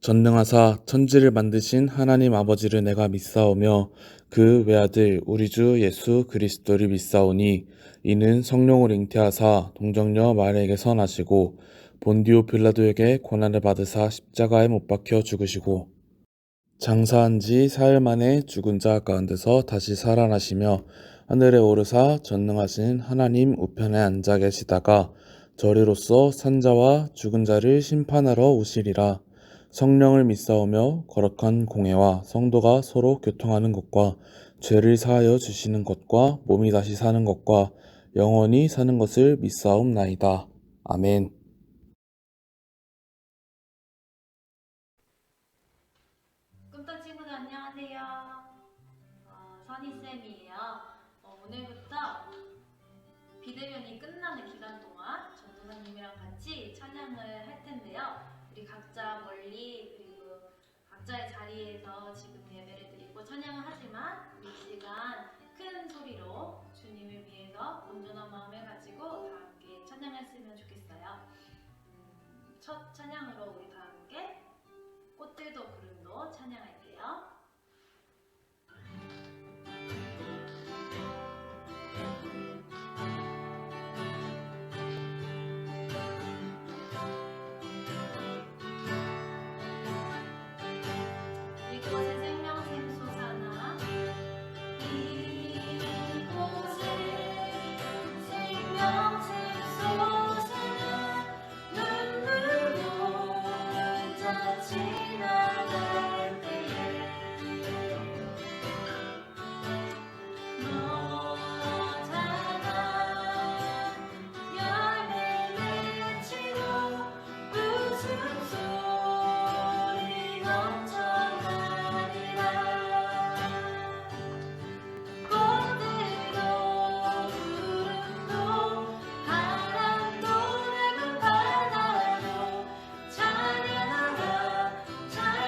전능하사 천지를 만드신 하나님 아버지를 내가 믿사오며 그 외아들 우리 주 예수 그리스도를 믿사오니 이는 성령을 잉태하사 동정녀 마리아에게서 나시고 본디오 빌라도에게 고난을 받으사 십자가에 못 박혀 죽으시고 장사한 지 사흘 만에 죽은 자 가운데서 다시 살아나시며 하늘에 오르사 전능하신 하나님 우편에 앉아 계시다가 저리로서 산자와 죽은 자를 심판하러 오시리라. 성령을 믿사오며 거룩한 공회와 성도가 서로 교통하는 것과 죄를 사하여 주시는 것과 몸이 다시 사는 것과 영원히 사는 것을 믿사옵나이다. 아멘. 꿈떡 친구들 안녕하세요. 선희쌤이에요. 오늘부터 비대면이 끝나는 기간 동안 전도사님이랑 같이 찬양을 할 텐데요. 우리 각자 멀리 그리고 각자의 자리에서 지금 예배를 드리고 찬양을 하지만 우리 이 시간 큰 소리로 주님을 위해서 온전한 마음을 가지고 다 함께 찬양했으면 좋겠어요. 첫 찬양으로 우리 다 함께 꽃들도 구름도 찬양할게요. 이곳에 생명 샘솟아나 이곳에 생명 샘솟아나 눈물 혼자 지나갈 때에 너잖아 열매 맺히고 웃음소리 넘쳐나리라 꽃들도 구름도 바람도 맑은 바다도 찬양하라 찬양하라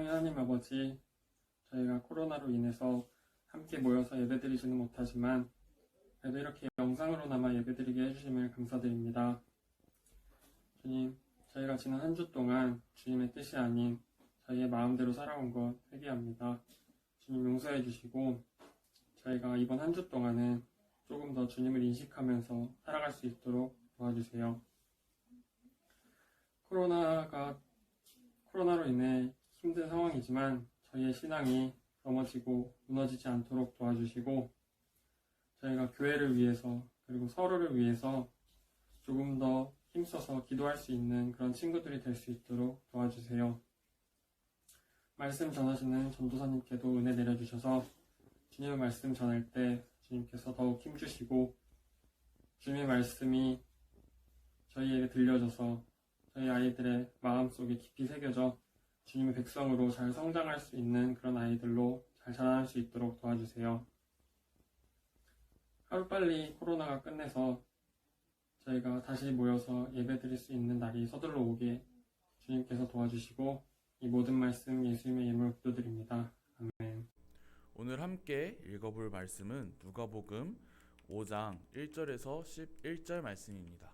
사랑의 하나님 아버지, 저희가 코로나로 인해서 함께 모여서 예배드리지는 못하지만 그래도 이렇게 영상으로나마 예배드리게 해주심을 감사드립니다. 주님, 저희가 지난 한 주 동안 주님의 뜻이 아닌 저희의 마음대로 살아온 것 회개합니다. 주님 용서해 주시고 저희가 이번 한 주 동안은 조금 더 주님을 인식하면서 살아갈 수 있도록 도와주세요. 코로나로 인해 힘든 상황이지만 저희의 신앙이 넘어지고 무너지지 않도록 도와주시고 저희가 교회를 위해서 그리고 서로를 위해서 조금 더 힘써서 기도할 수 있는 그런 친구들이 될 수 있도록 도와주세요. 말씀 전하시는 전도사님께도 은혜 내려주셔서 주님의 말씀 전할 때 주님께서 더욱 힘주시고 주님의 말씀이 저희에게 들려져서 저희 아이들의 마음속에 깊이 새겨져 주님의 백성으로 잘 성장할 수 있는 그런 아이들로 잘 자라날 수 있도록 도와주세요. 하루빨리 코로나가 끝내서 저희가 다시 모여서 예배드릴 수 있는 날이 서둘러 오게 주님께서 도와주시고 이 모든 말씀 예수님의 이름으로 기도드립니다. 아멘. 오늘 함께 읽어볼 말씀은 누가복음 5장 1절에서 11절 말씀입니다.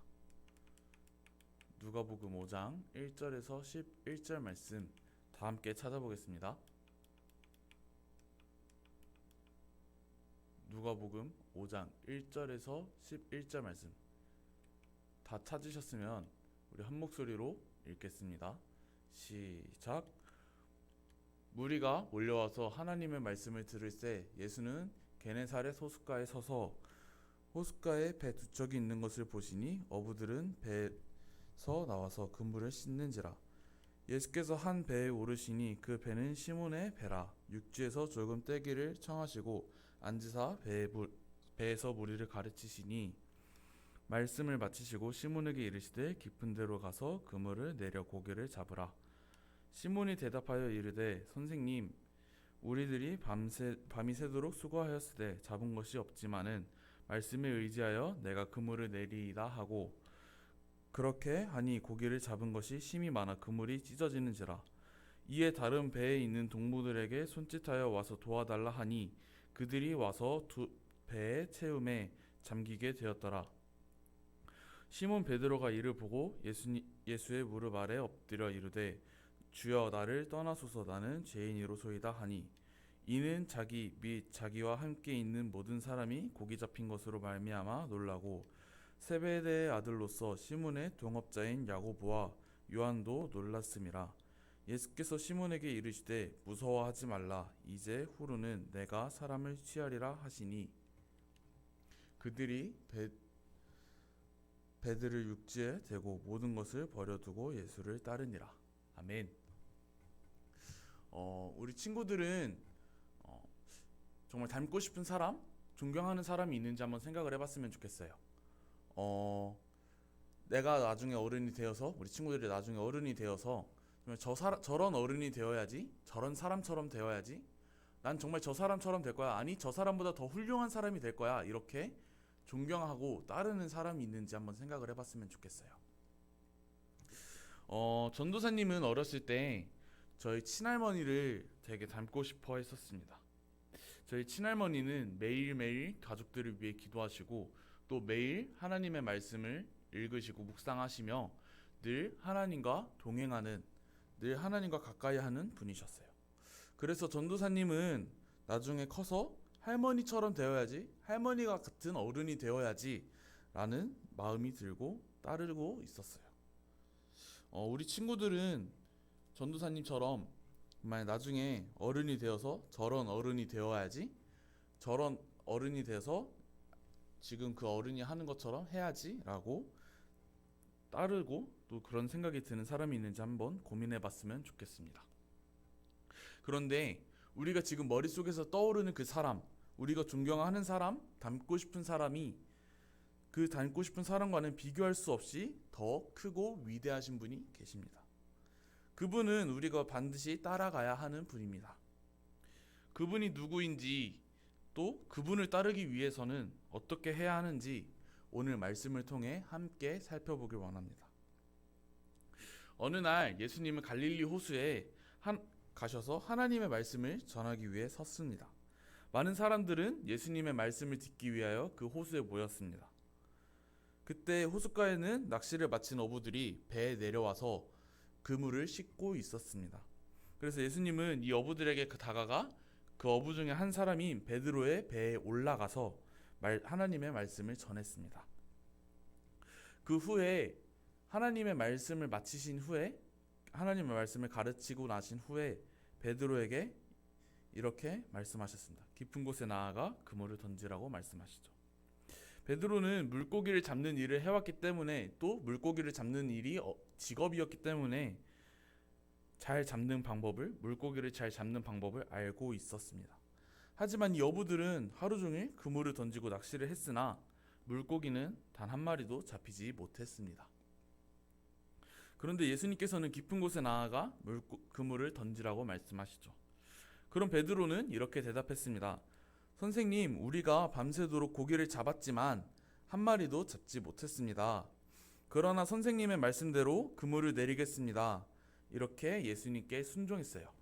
누가복음 5장 1절에서 11절 말씀 다 함께 찾아보겠습니다. 누가복음 5장 1절에서 11절 말씀 다 찾으셨으면 우리 한 목소리로 읽겠습니다. 시작. 무리가 몰려와서 하나님의 말씀을 들을새 예수는 게네사렛 호숫가에 서서 호숫가에 배 두 척이 있는 것을 보시니 어부들은 배에서 나와서 그물을 씻는지라. 예수께서 한 배에 오르시니 그 배는 시몬의 배라. 육지에서 조금 떼기를 청하시고 앉으사 배에서 무리를 가르치시니 말씀을 마치시고 시몬에게 이르시되 깊은 데로 가서 그물을 내려 고기를 잡으라. 시몬이 대답하여 이르되 선생님, 우리들이 밤이 새도록 수고하였으되 잡은 것이 없지만은 말씀에 의지하여 내가 그물을 내리이다 하고 그렇게 하니 고기를 잡은 것이 심히 많아 그물이 찢어지는지라. 이에 다른 배에 있는 동무들에게 손짓하여 와서 도와달라 하니 그들이 와서 두 배의 채움에 잠기게 되었더라. 시몬 베드로가 이를 보고 예수의 무릎 아래 엎드려 이르되 주여 나를 떠나소서 나는 죄인이로소이다 하니 이는 자기 및 자기와 함께 있는 모든 사람이 고기 잡힌 것으로 말미암아 놀라고 세베대의 아들로서 시몬의 동업자인 야고보와 요한도 놀랐음이라. 예수께서 시몬에게 이르시되 무서워하지 말라. 이제 후로는 내가 사람을 취하리라 하시니 그들이 배들을 육지에 대고 모든 것을 버려두고 예수를 따르니라. 아멘. 우리 친구들은 정말 닮고 싶은 사람, 존경하는 사람이 있는지 한번 생각을 해봤으면 좋겠어요. 내가 나중에 어른이 되어서 우리 친구들이 나중에 어른이 되어서 정말 저런 어른이 되어야지, 저런 사람처럼 되어야지, 난 정말 저 사람처럼 될 거야, 아니 저 사람보다 더 훌륭한 사람이 될 거야, 이렇게 존경하고 따르는 사람이 있는지 한번 생각을 해봤으면 좋겠어요. 전도사님은 어렸을 때 저희 친할머니를 되게 닮고 싶어 했었습니다. 저희 친할머니는 매일매일 가족들을 위해 기도하시고 또 매일 하나님의 말씀을 읽으시고 묵상하시며 늘 하나님과 동행하는, 늘 하나님과 가까이 하는 분이셨어요. 그래서 전도사님은 나중에 커서 할머니처럼 되어야지, 할머니가 같은 어른이 되어야지 라는 마음이 들고 따르고 있었어요. 우리 친구들은 전도사님처럼 정말 나중에 어른이 되어서 저런 어른이 되어야지, 저런 어른이 돼서 지금 그 어른이 하는 것처럼 해야지 라고 따르고 또 그런 생각이 드는 사람이 있는지 한번 고민해 봤으면 좋겠습니다. 그런데 우리가 지금 머릿속에서 떠오르는 그 사람, 우리가 존경하는 사람, 닮고 싶은 사람이 그 닮고 싶은 사람과는 비교할 수 없이 더 크고 위대하신 분이 계십니다. 그분은 우리가 반드시 따라가야 하는 분입니다. 그분이 누구인지 또 그분을 따르기 위해서는 어떻게 해야 하는지 오늘 말씀을 통해 함께 살펴보길 원합니다. 어느 날 예수님은 갈릴리 호수에 가셔서 하나님의 말씀을 전하기 위해 섰습니다. 많은 사람들은 예수님의 말씀을 듣기 위하여 그 호수에 모였습니다. 그때 호숫가에는 낚시를 마친 어부들이 배에 내려와서 그물을 씻고 있었습니다. 그래서 예수님은 이 어부들에게 다가가 그 어부 중에 한 사람인 베드로의 배에 올라가서 하나님의 말씀을 전했습니다. 그 후에 하나님의 말씀을 마치신 후에 하나님의 말씀을 가르치고 나신 후에 베드로에게 이렇게 말씀하셨습니다. 깊은 곳에 나아가 그물을 던지라고 말씀하시죠. 베드로는 물고기를 잡는 일을 해왔기 때문에 또 물고기를 잡는 일이 직업이었기 때문에 물고기를 잘 잡는 방법을 알고 있었습니다. 하지만 이 어부들은 하루 종일 그물을 던지고 낚시를 했으나 물고기는 단 한 마리도 잡히지 못했습니다. 그런데 예수님께서는 깊은 곳에 나아가 그물을 던지라고 말씀하시죠. 그럼 베드로는 이렇게 대답했습니다. 선생님, 우리가 밤새도록 고기를 잡았지만 한 마리도 잡지 못했습니다. 그러나 선생님의 말씀대로 그물을 내리겠습니다. 이렇게 예수님께 순종했어요.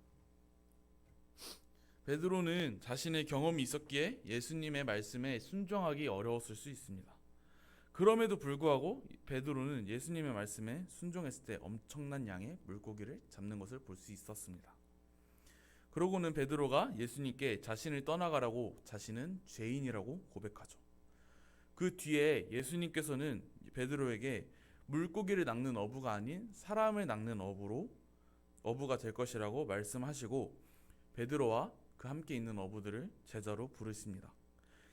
베드로는 자신의 경험이 있었기에 예수님의 말씀에 순종하기 어려웠을 수 있습니다. 그럼에도 불구하고 베드로는 예수님의 말씀에 순종했을 때 엄청난 양의 물고기를 잡는 것을 볼 수 있었습니다. 그러고는 베드로가 예수님께 자신을 떠나가라고 자신은 죄인이라고 고백하죠. 그 뒤에 예수님께서는 베드로에게 물고기를 낚는 어부가 아닌 사람을 낚는 어부가 될 것이라고 말씀하시고 베드로와 그 함께 있는 어부들을 제자로 부르십니다.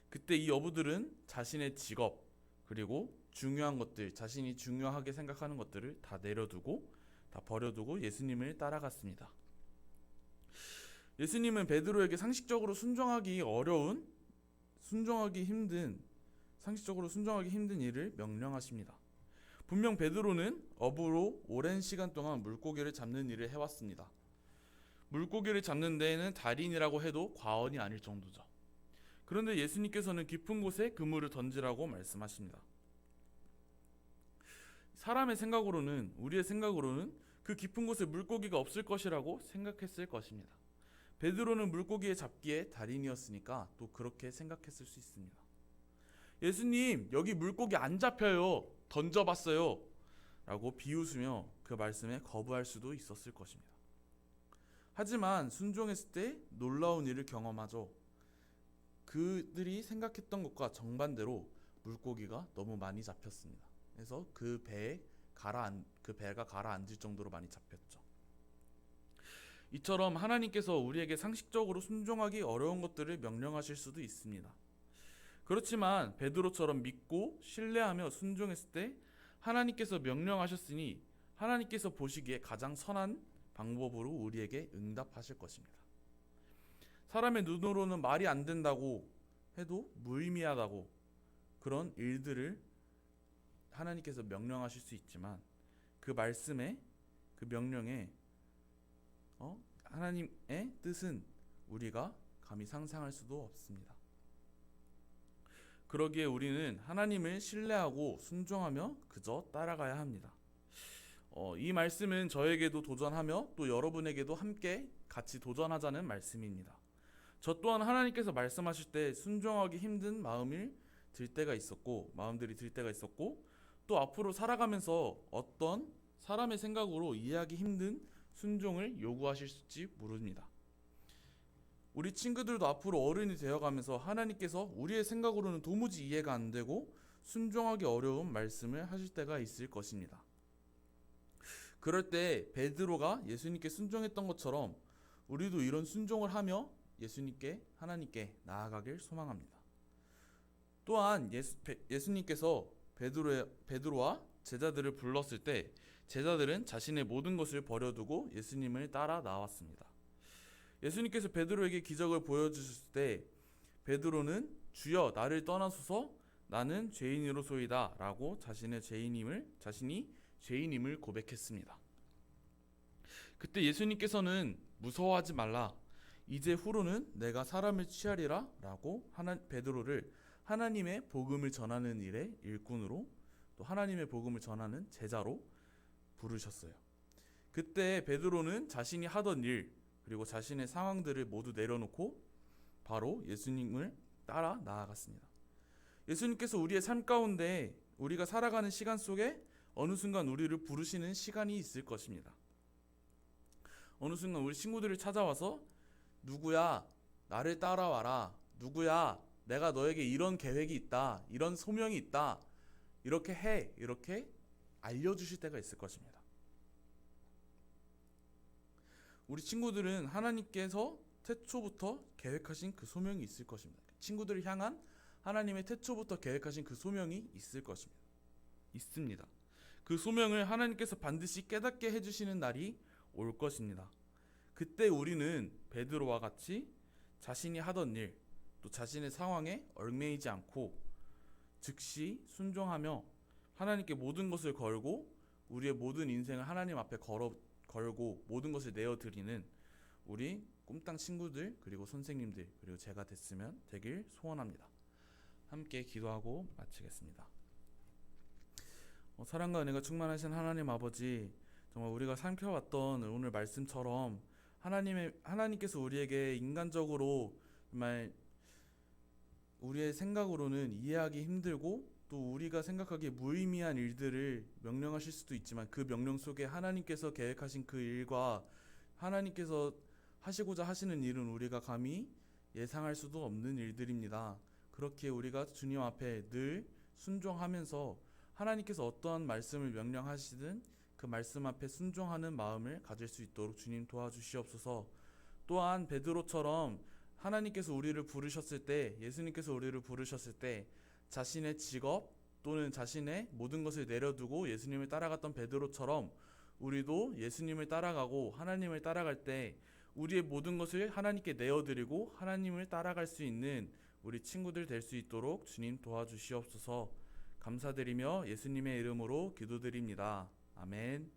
그때 이 어부들은 자신의 직업 그리고 중요한 것들, 자신이 중요하게 생각하는 것들을 다 내려두고 다 버려두고 예수님을 따라갔습니다. 예수님은 베드로에게 상식적으로 순종하기 힘든 일을 명령하십니다. 분명 베드로는 어부로 오랜 시간 동안 물고기를 잡는 일을 해왔습니다. 물고기를 잡는 데에는 달인이라고 해도 과언이 아닐 정도죠. 그런데 예수님께서는 깊은 곳에 그물을 던지라고 말씀하십니다. 우리의 생각으로는 그 깊은 곳에 물고기가 없을 것이라고 생각했을 것입니다. 베드로는 물고기에 잡기에 달인이었으니까 또 그렇게 생각했을 수 있습니다. 예수님, 여기 물고기 안 잡혀요. 던져봤어요. 라고 비웃으며 그 말씀에 거부할 수도 있었을 것입니다. 하지만 순종했을 때 놀라운 일을 경험하죠. 그들이 생각했던 것과 정반대로 물고기가 너무 많이 잡혔습니다. 그래서 그 배가 가라앉을 정도로 많이 잡혔죠. 이처럼 하나님께서 우리에게 상식적으로 순종하기 어려운 것들을 명령하실 수도 있습니다. 그렇지만 베드로처럼 믿고 신뢰하며 순종했을 때 하나님께서 명령하셨으니 하나님께서 보시기에 가장 선한 방법으로 우리에게 응답하실 것입니다. 사람의 눈으로는 말이 안 된다고 해도 무의미하다고 그런 일들을 하나님께서 명령하실 수 있지만 그 말씀에 그 명령에 하나님의 뜻은 우리가 감히 상상할 수도 없습니다. 그러기에 우리는 하나님을 신뢰하고 순종하며 그저 따라가야 합니다. 이 말씀은 저에게도 도전하며 또 여러분에게도 함께 같이 도전하자는 말씀입니다. 저 또한 하나님께서 말씀하실 때 순종하기 힘든 마음들이 들 때가 있었고 또 앞으로 살아가면서 어떤 사람의 생각으로 이해하기 힘든 순종을 요구하실지 모릅니다. 우리 친구들도 앞으로 어른이 되어가면서 하나님께서 우리의 생각으로는 도무지 이해가 안 되고 순종하기 어려운 말씀을 하실 때가 있을 것입니다. 그럴 때 베드로가 예수님께 순종했던 것처럼 우리도 이런 순종을 하며 하나님께 나아가길 소망합니다. 또한 예수님께서 베드로와 제자들을 불렀을 때 제자들은 자신의 모든 것을 버려두고 예수님을 따라 나왔습니다. 예수님께서 베드로에게 기적을 보여주실 때 베드로는 주여 나를 떠나소서 나는 죄인이로소이다 라고 자신이 죄인임을 고백했습니다. 그때 예수님께서는 무서워하지 말라 이제 후로는 내가 사람을 취하리라 라고 베드로를 하나님의 복음을 전하는 일의 일꾼으로 또 하나님의 복음을 전하는 제자로 부르셨어요. 그때 베드로는 자신이 하던 일 그리고 자신의 상황들을 모두 내려놓고 바로 예수님을 따라 나아갔습니다. 예수님께서 우리의 삶 가운데 우리가 살아가는 시간 속에 어느 순간 우리를 부르시는 시간이 있을 것입니다. 어느 순간 우리 친구들을 찾아와서 누구야, 나를 따라와라. 누구야, 내가 너에게 이런 계획이 있다. 이런 소명이 있다. 이렇게 해. 이렇게 알려주실 때가 있을 것입니다. 우리 친구들은 하나님께서 태초부터 계획하신 그 소명이 있을 것입니다. 친구들을 향한 하나님의 태초부터 계획하신 그 소명이 있을 것입니다. 있습니다. 그 소명을 하나님께서 반드시 깨닫게 해주시는 날이 올 것입니다. 그때 우리는 베드로와 같이 자신이 하던 일, 또 자신의 상황에 얽매이지 않고 즉시 순종하며 하나님께 모든 것을 걸고 우리의 모든 인생을 하나님 앞에 걸고 모든 것을 내어드리는 우리 꿈땅 친구들 그리고 선생님들 그리고 제가 되길 소원합니다. 함께 기도하고 마치겠습니다. 사랑과 은혜가 충만하신 하나님 아버지, 정말 우리가 살펴봤던 오늘 말씀처럼 하나님께서 우리에게 인간적으로 정말 우리의 생각으로는 이해하기 힘들고 또 우리가 생각하기에 무의미한 일들을 명령하실 수도 있지만 그 명령 속에 하나님께서 계획하신 그 일과 하나님께서 하시고자 하시는 일은 우리가 감히 예상할 수도 없는 일들입니다. 그렇게 우리가 주님 앞에 늘 순종하면서 하나님께서 어떠한 말씀을 명령하시든 그 말씀 앞에 순종하는 마음을 가질 수 있도록 주님 도와주시옵소서. 또한 베드로처럼 하나님께서 우리를 부르셨을 때, 예수님께서 우리를 부르셨을 때 자신의 직업 또는 자신의 모든 것을 내려두고 예수님을 따라갔던 베드로처럼 우리도 예수님을 따라가고 하나님을 따라갈 때 우리의 모든 것을 하나님께 내어드리고 하나님을 따라갈 수 있는 우리 친구들 될 수 있도록 주님 도와주시옵소서. 감사드리며 예수님의 이름으로 기도드립니다. 아멘.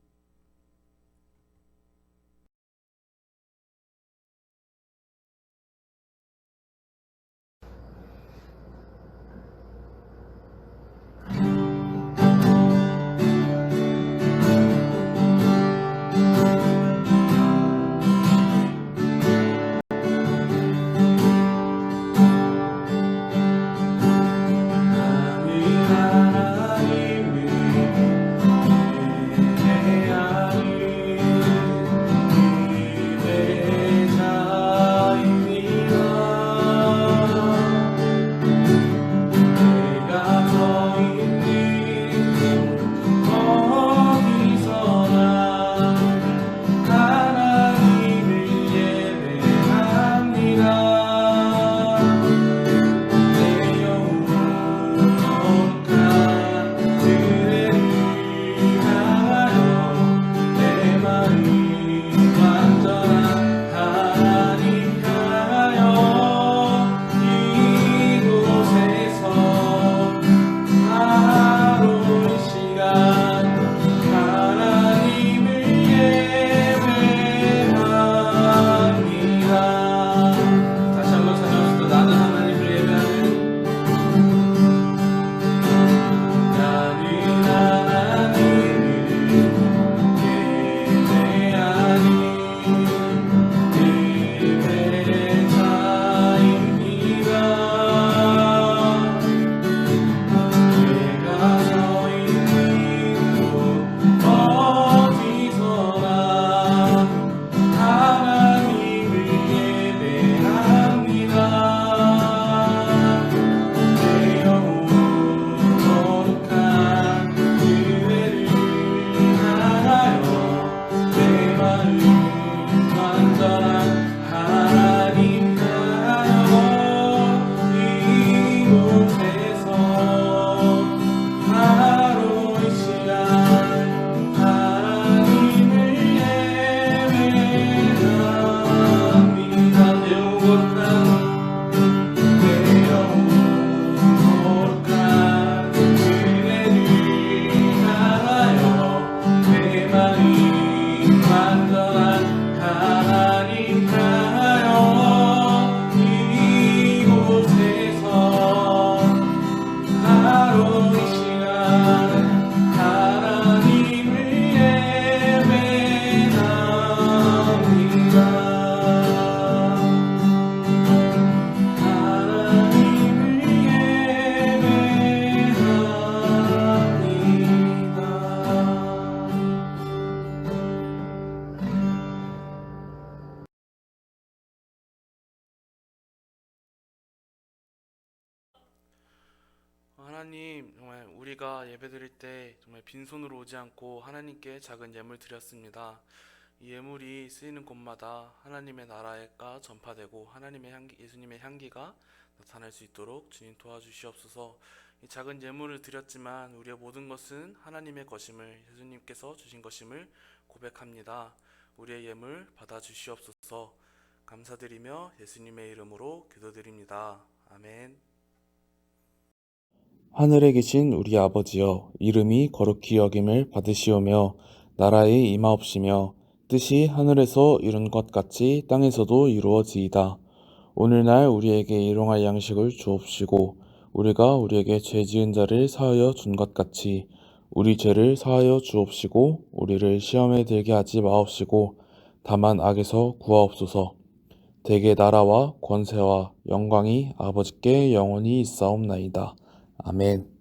하나님, 정말 우리가 예배드릴 때 정말 빈손으로 오지 않고 하나님께 작은 예물 드렸습니다. 이 예물이 쓰이는 곳마다 하나님의 나라가 전파되고 하나님의 향기, 예수님의 향기가 나타날 수 있도록 주님 도와주시옵소서. 이 작은 예물을 드렸지만 우리의 모든 것은 하나님의 것임을, 예수님께서 주신 것임을 고백합니다. 우리의 예물 받아주시옵소서. 감사드리며 예수님의 이름으로 기도드립니다. 아멘. 하늘에 계신 우리 아버지여, 이름이 거룩히 여김을 받으시오며 나라의 임하옵시며 뜻이 하늘에서 이룬 것 같이 땅에서도 이루어지이다. 오늘날 우리에게 일용할 양식을 주옵시고 우리가 우리에게 죄 지은 자를 사하여 준 것 같이 우리 죄를 사하여 주옵시고 우리를 시험에 들게 하지 마옵시고 다만 악에서 구하옵소서. 대개 나라와 권세와 영광이 아버지께 영원히 있사옵나이다. 아멘.